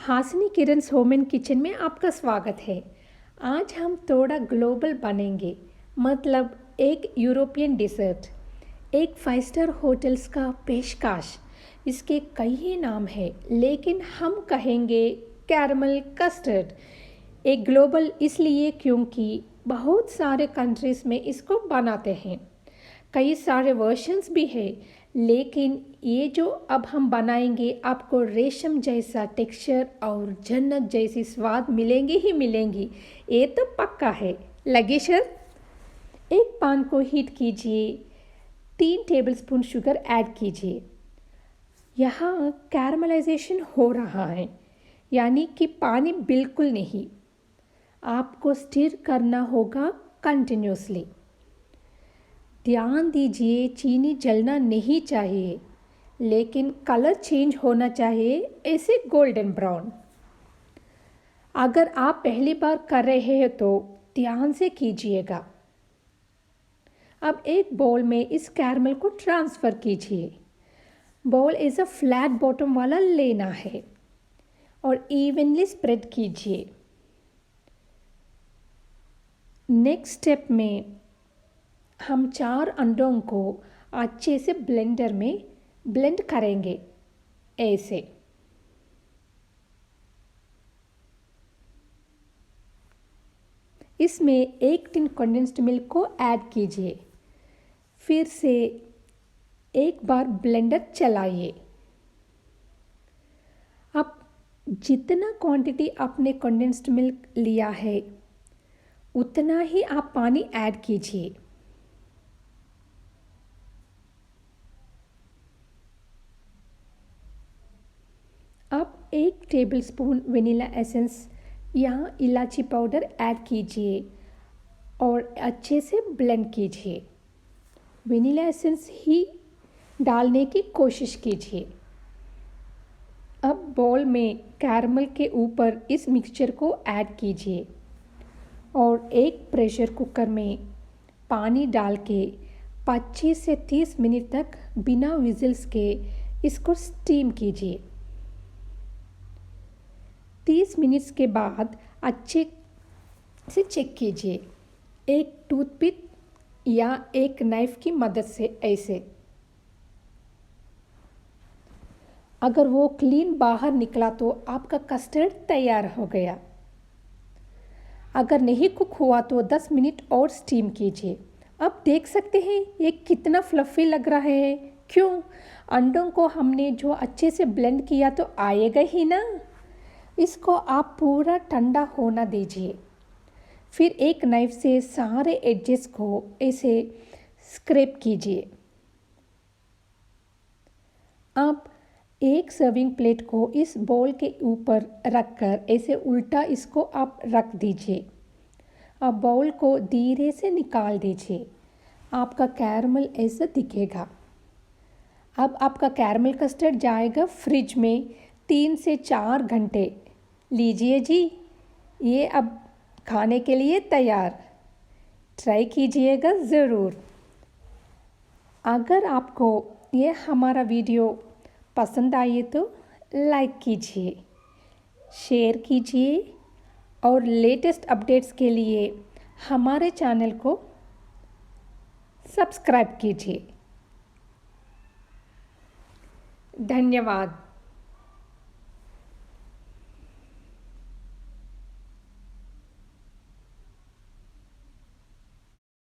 Hasini किरण's home and kitchen में आपका स्वागत है। आज हम थोड़ा ग्लोबल बनेंगे, मतलब एक यूरोपियन डिज़र्ट, एक 5 स्टार होटल्स का पेशकश। इसके कई ही नाम हैं, लेकिन हम कहेंगे कैरमल कस्टर्ड। एक ग्लोबल इसलिए क्योंकि बहुत सारे कंट्रीज़ में इसको बनाते हैं। कई सारे वर्जन्स भी हैं, लेकिन ये जो अब हम बनाएंगे आपको रेशम जैसा टेक्सचर और जन्नत जैसी स्वाद मिलेंगी ही मिलेंगी, ये तो पक्का है। लगे सर? एक पान को हीट कीजिए, 3 टेबलस्पून शुगर ऐड कीजिए। यहाँ कैरमलाइजेशन हो रहा है, यानी कि पानी बिल्कुल नहीं। आपको स्टिर करना होगा कंटिन्यूसली। ध्यान दीजिए, चीनी जलना नहीं चाहिए, लेकिन कलर चेंज होना चाहिए, ऐसे गोल्डन ब्राउन। अगर आप पहली बार कर रहे हैं तो ध्यान से कीजिएगा। अब एक बाउल में इस कैरमल को ट्रांसफ़र कीजिए। Bowl is a flat bottom वाला लेना है और इवनली स्प्रेड कीजिए। नेक्स्ट स्टेप में हम 4 अंडों को अच्छे से ब्लेंडर में ब्लेंड करेंगे, ऐसे। इसमें 1 टिन कंडेंस्ड मिल्क को ऐड कीजिए। फिर से एक बार ब्लेंडर चलाइए। अब जितना क्वांटिटी आपने कंडेंस्ड मिल्क लिया है, उतना ही आप पानी ऐड कीजिए। अब 1 टेबलस्पून वेनिला एसेंस या इलायची पाउडर ऐड कीजिए और अच्छे से ब्लेंड कीजिए। वेनिला एसेंस ही डालने की कोशिश कीजिए। अब बाउल में कैरमल के ऊपर इस मिक्सचर को ऐड कीजिए और एक प्रेशर कुकर में पानी डाल के 25 से 30 मिनट तक बिना विजिल्स के इसको स्टीम कीजिए। 30 मिनट्स के बाद अच्छे से चेक कीजिए, एक टूथपिक या एक नाइफ की मदद से, ऐसे। अगर वो क्लीन बाहर निकला तो आपका कस्टर्ड तैयार हो गया। अगर नहीं कुक हुआ तो 10 मिनट और स्टीम कीजिए। अब देख सकते हैं ये कितना फ्लफ़ी लग रहा है। क्यों? अंडों को हमने जो अच्छे से ब्लेंड किया तो आएगा ही ना। इसको आप पूरा ठंडा होना दीजिए। फिर एक नाइफ से सारे एजेस को ऐसे स्क्रैप कीजिए। अब एक सर्विंग प्लेट को इस बाउल के ऊपर रखकर ऐसे उल्टा इसको आप रख दीजिए। अब बाउल को धीरे से निकाल दीजिए। आपका कैरमल ऐसा दिखेगा। अब आपका कैरमल कस्टर्ड जाएगा फ्रिज में 3 से 4 घंटे। लीजिए जी, ये अब खाने के लिए तैयार। ट्राई कीजिएगा ज़रूर। अगर आपको ये हमारा वीडियो पसंद आए तो लाइक कीजिए, शेयर कीजिए और लेटेस्ट अपडेट्स के लिए हमारे चैनल को सब्सक्राइब कीजिए। धन्यवाद।